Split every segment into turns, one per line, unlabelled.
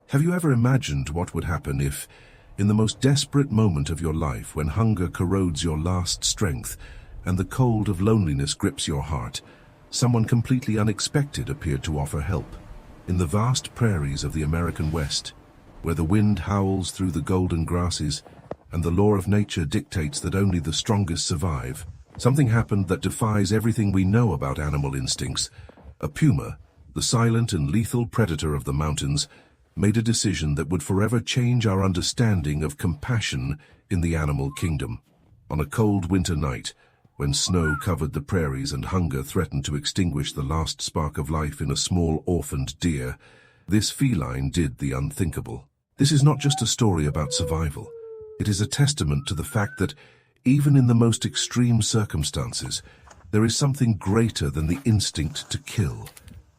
Have you ever imagined what would happen if, in the most desperate moment of your life, when hunger corrodes your last strength and the cold of loneliness grips your heart, someone completely unexpected appeared to offer help? In the vast prairies of the American West, where the wind howls through the golden grasses and the law of nature dictates that only the strongest survive, something happened that defies everything we know about animal instincts. A puma, the silent and lethal predator of the mountains, made a decision that would forever change our understanding of compassion in the animal kingdom. On a cold winter night, when snow covered the prairies and hunger threatened to extinguish the last spark of life in a small orphaned deer, this feline did the unthinkable. This is not just a story about survival. It is a testament to the fact that, even in the most extreme circumstances, there is something greater than the instinct to kill,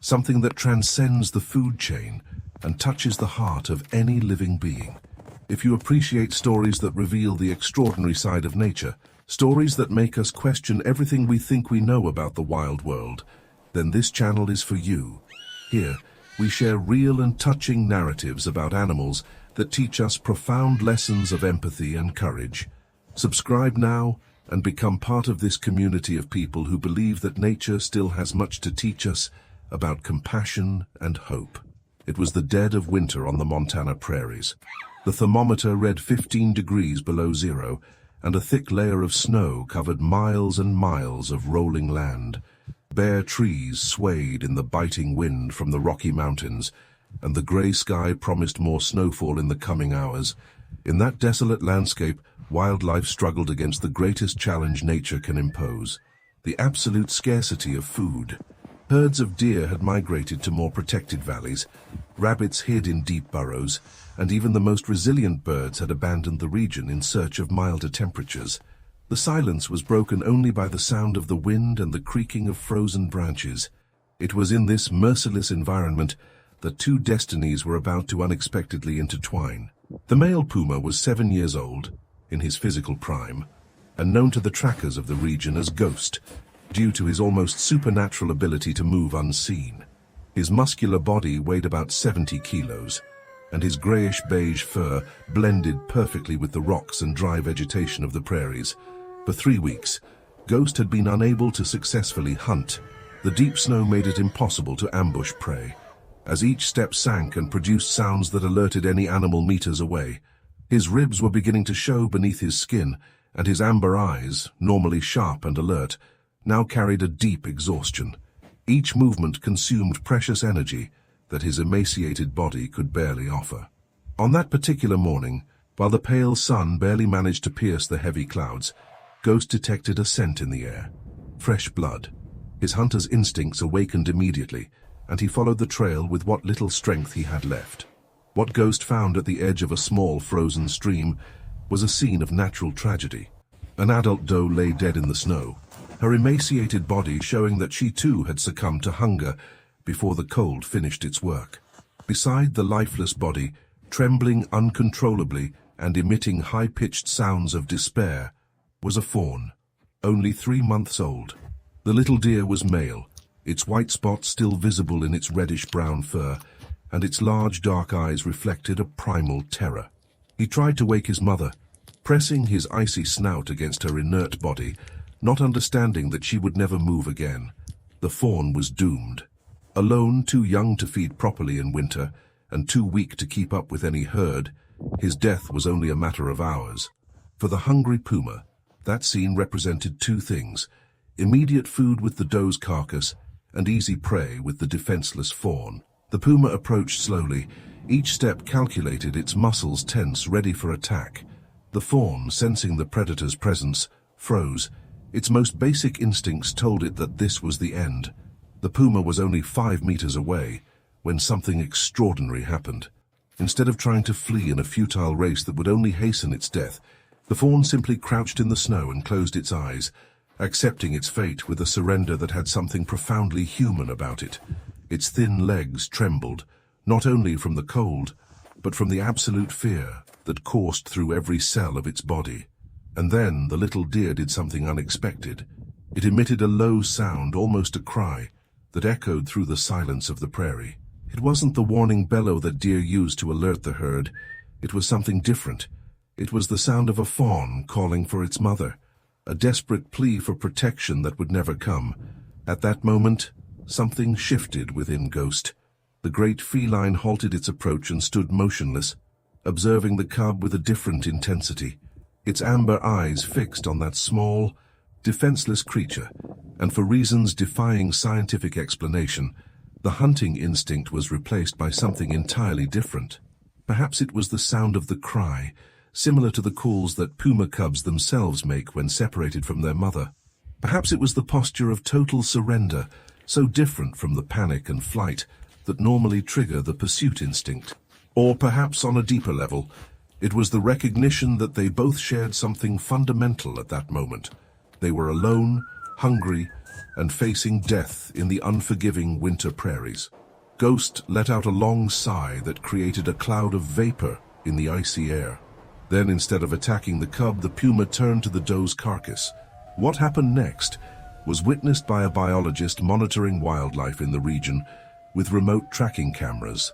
something that transcends the food chain and touches the heart of any living being. If you appreciate stories that reveal the extraordinary side of nature, stories that make us question everything we think we know about the wild world, then this channel is for you. Here, we share real and touching narratives about animals that teach us profound lessons of empathy and courage. Subscribe now and become part of this community of people who believe that nature still has much to teach us about compassion and hope. It was the dead of winter on the Montana prairies. The thermometer read 15 degrees below zero, and a thick layer of snow covered miles and miles of rolling land. Bare trees swayed in the biting wind from the Rocky Mountains, and the gray sky promised more snowfall in the coming hours. In that desolate landscape, wildlife struggled against the greatest challenge nature can impose: the absolute scarcity of food. Herds of deer had migrated to more protected valleys, rabbits hid in deep burrows, and even the most resilient birds had abandoned the region in search of milder temperatures. The silence was broken only by the sound of the wind and the creaking of frozen branches. It was in this merciless environment that two destinies were about to unexpectedly intertwine. The male puma was 7 years old, in his physical prime, and known to the trackers of the region as Ghost, due to his almost supernatural ability to move unseen. His muscular body weighed about 70 kilos, and his grayish-beige fur blended perfectly with the rocks and dry vegetation of the prairies. For 3 weeks, Ghost had been unable to successfully hunt. The deep snow made it impossible to ambush prey, as each step sank and produced sounds that alerted any animal meters away. His ribs were beginning to show beneath his skin, and his amber eyes, normally sharp and alert, now carried a deep exhaustion. Each movement consumed precious energy that his emaciated body could barely offer. On that particular morning, while the pale sun barely managed to pierce the heavy clouds, Ghost detected a scent in the air: fresh blood. His hunter's instincts awakened immediately, and he followed the trail with what little strength he had left. What Ghost found at the edge of a small frozen stream was a scene of natural tragedy. An adult doe lay dead in the snow, her emaciated body showing that she too had succumbed to hunger before the cold finished its work. Beside the lifeless body, trembling uncontrollably and emitting high-pitched sounds of despair, was a fawn, only 3 months old. The little deer was male, its white spots still visible in its reddish-brown fur, and its large dark eyes reflected a primal terror. He tried to wake his mother, pressing his icy snout against her inert body, not understanding that she would never move again. The fawn was doomed. Alone, too young to feed properly in winter, and too weak to keep up with any herd, his death was only a matter of hours. For the hungry puma, that scene represented two things: immediate food with the doe's carcass, and easy prey with the defenseless fawn. The puma approached slowly, each step calculated, its muscles tense, ready for attack. The fawn, sensing the predator's presence, froze. Its most basic instincts told it that this was the end. The puma was only 5 meters away when something extraordinary happened. Instead of trying to flee in a futile race that would only hasten its death, the fawn simply crouched in the snow and closed its eyes, accepting its fate with a surrender that had something profoundly human about it. Its thin legs trembled, not only from the cold, but from the absolute fear that coursed through every cell of its body. And then the little deer did something unexpected. It emitted a low sound, almost a cry, that echoed through the silence of the prairie. It wasn't the warning bellow that deer used to alert the herd. It was something different. It was the sound of a fawn calling for its mother, a desperate plea for protection that would never come. At that moment, something shifted within Ghost. The great feline halted its approach and stood motionless, observing the cub with a different intensity, its amber eyes fixed on that small, defenseless creature, and for reasons defying scientific explanation, the hunting instinct was replaced by something entirely different. Perhaps it was the sound of the cry, similar to the calls that puma cubs themselves make when separated from their mother. Perhaps it was the posture of total surrender, so different from the panic and flight that normally trigger the pursuit instinct. Or perhaps on a deeper level, it was the recognition that they both shared something fundamental at that moment. They were alone, hungry, and facing death in the unforgiving winter prairies. Ghost let out a long sigh that created a cloud of vapor in the icy air. Then, instead of attacking the cub, the puma turned to the doe's carcass. What happened next was witnessed by a biologist monitoring wildlife in the region with remote tracking cameras.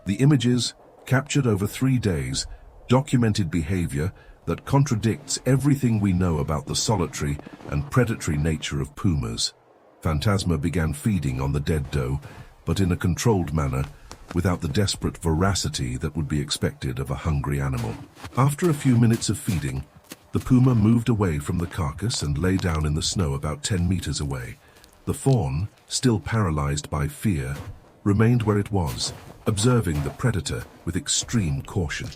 The images, captured over 3 days, documented behavior that contradicts everything we know about the solitary and predatory nature of pumas. Phantasma began feeding on the dead doe, but in a controlled manner, without the desperate voracity that would be expected of a hungry animal. After a few minutes of feeding, the puma moved away from the carcass and lay down in the snow about 10 meters away. The fawn, still paralyzed by fear, remained where it was, observing the predator with extreme caution.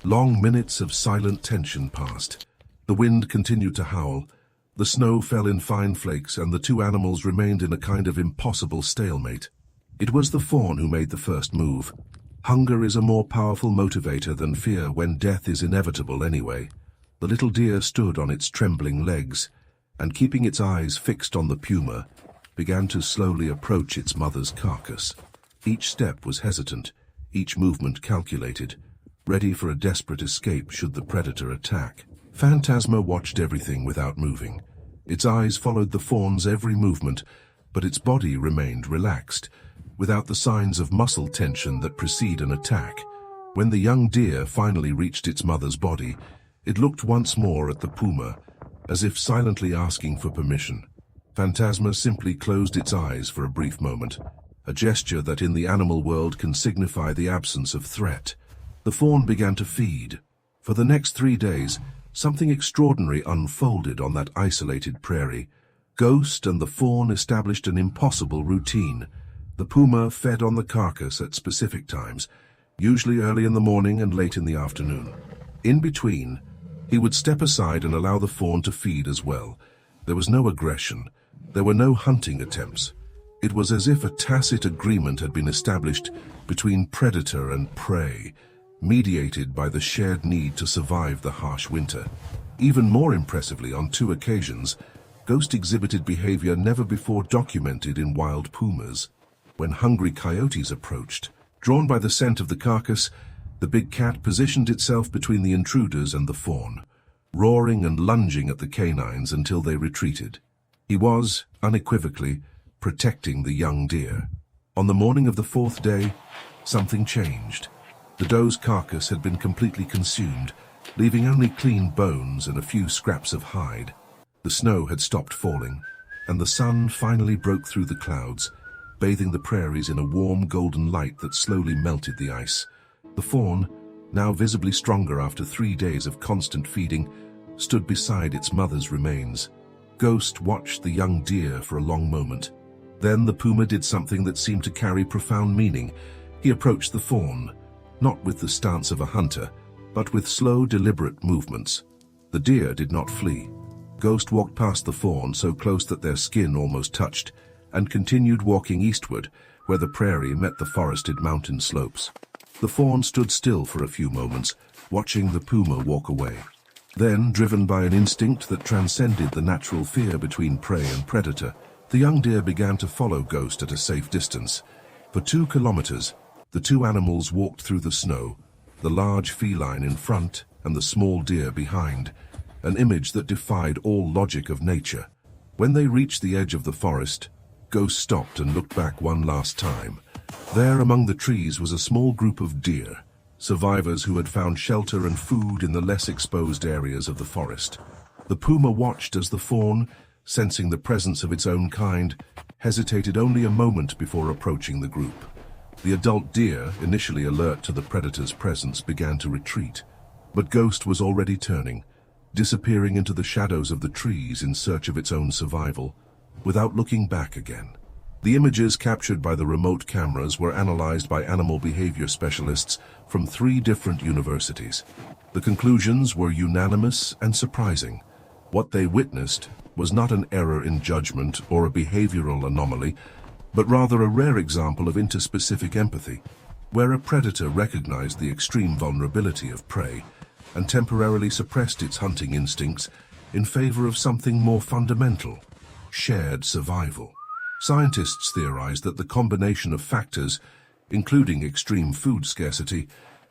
Long minutes of silent tension passed. The wind continued to howl, the snow fell in fine flakes, and the two animals remained in a kind of impossible stalemate. It was the fawn who made the first move. Hunger is a more powerful motivator than fear when death is inevitable anyway. The little deer stood on its trembling legs, and keeping its eyes fixed on the puma, began to slowly approach its mother's carcass. Each step was hesitant, each movement calculated, ready for a desperate escape should the predator attack. Phantasma watched everything without moving. Its eyes followed the fawn's every movement, but its body remained relaxed, without the signs of muscle tension that precede an attack. When the young deer finally reached its mother's body, it looked once more at the puma, as if silently asking for permission. Phantasma simply closed its eyes for a brief moment, a gesture that in the animal world can signify the absence of threat. The fawn began to feed. For the next 3 days, something extraordinary unfolded on that isolated prairie. Ghost and the fawn established an impossible routine. The puma fed on the carcass at specific times, usually early in the morning and late in the afternoon. In between, he would step aside and allow the fawn to feed as well. There was no aggression. There were no hunting attempts. It was as if a tacit agreement had been established between predator and prey, mediated by the shared need to survive the harsh winter. Even more impressively, on 2 occasions, Ghost exhibited behavior never before documented in wild pumas. When hungry coyotes approached, drawn by the scent of the carcass, the big cat positioned itself between the intruders and the fawn, roaring and lunging at the canines until they retreated. He was, unequivocally, protecting the young deer. On the morning of the 4th day, something changed. The doe's carcass had been completely consumed, leaving only clean bones and a few scraps of hide. The snow had stopped falling, and the sun finally broke through the clouds, bathing the prairies in a warm golden light that slowly melted the ice. The fawn, now visibly stronger after 3 days of constant feeding, stood beside its mother's remains. Ghost watched the young deer for a long moment. Then the puma did something that seemed to carry profound meaning. He approached the fawn, not with the stance of a hunter, but with slow, deliberate movements. The deer did not flee. Ghost walked past the fawn so close that their skin almost touched, and continued walking eastward, where the prairie met the forested mountain slopes. The fawn stood still for a few moments, watching the puma walk away. Then, driven by an instinct that transcended the natural fear between prey and predator, the young deer began to follow Ghost at a safe distance. For 2 kilometers, the 2 animals walked through the snow, the large feline in front and the small deer behind, an image that defied all logic of nature. When they reached the edge of the forest, Ghost stopped and looked back one last time. There among the trees was a small group of deer, survivors who had found shelter and food in the less exposed areas of the forest. The puma watched as the fawn, sensing the presence of its own kind, hesitated only a moment before approaching the group. The adult deer, initially alert to the predator's presence, began to retreat, but Ghost was already turning, disappearing into the shadows of the trees in search of its own survival, without looking back again. The images captured by the remote cameras were analyzed by animal behavior specialists from 3 different universities. The conclusions were unanimous and surprising. What they witnessed was not an error in judgment or a behavioral anomaly, but rather a rare example of interspecific empathy, where a predator recognized the extreme vulnerability of prey and temporarily suppressed its hunting instincts in favor of something more fundamental: shared survival. Scientists theorize that the combination of factors, including extreme food scarcity,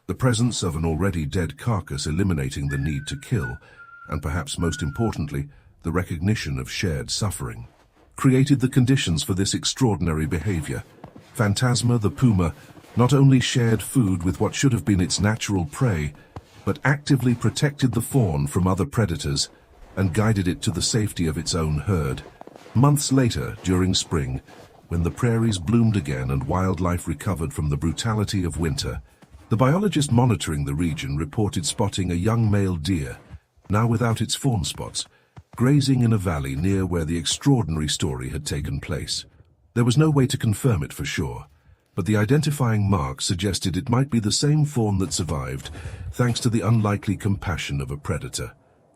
the presence of an already dead carcass eliminating the need to kill, and perhaps most importantly, the recognition of shared suffering, created the conditions for this extraordinary behavior. Phantasma the puma not only shared food with what should have been its natural prey, but actively protected the fawn from other predators and guided it to the safety of its own herd. Months later, during spring, when the prairies bloomed again and wildlife recovered from the brutality of winter, the biologist monitoring the region reported spotting a young male deer, now without its fawn spots, grazing in a valley near where the extraordinary story had taken place. There was no way to confirm it for sure, but the identifying mark suggested it might be the same fawn that survived, thanks to the unlikely compassion of a predator.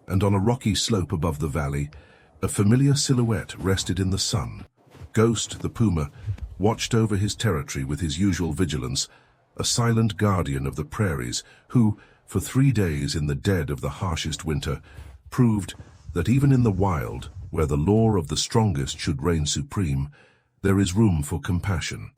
And on a rocky slope above the valley, a familiar silhouette rested in the sun. Ghost, the puma, watched over his territory with his usual vigilance, a silent guardian of the prairies who, for 3 days in the dead of the harshest winter, proved that even in the wild, where the law of the strongest should reign supreme, there is room for compassion.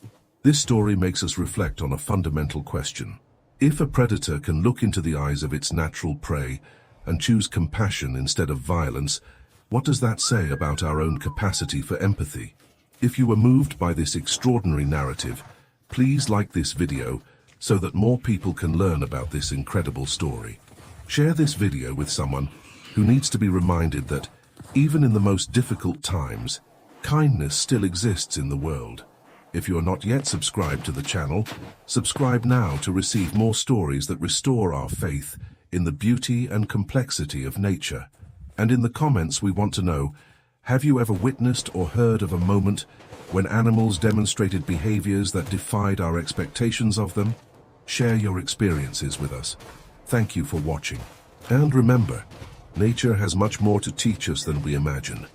This story makes us reflect on a fundamental question. If a predator can look into the eyes of its natural prey and choose compassion instead of violence, what does that say about our own capacity for empathy? If you were moved by this extraordinary narrative, please like this video so that more people can learn about this incredible story. Share this video with someone who needs to be reminded that, even in the most difficult times, kindness still exists in the world. If you are not yet subscribed to the channel, subscribe now to receive more stories that restore our faith in the beauty and complexity of nature. And in the comments we want to know, have you ever witnessed or heard of a moment when animals demonstrated behaviors that defied our expectations of them? Share your experiences with us. Thank you for watching. And remember, nature has much more to teach us than we imagine.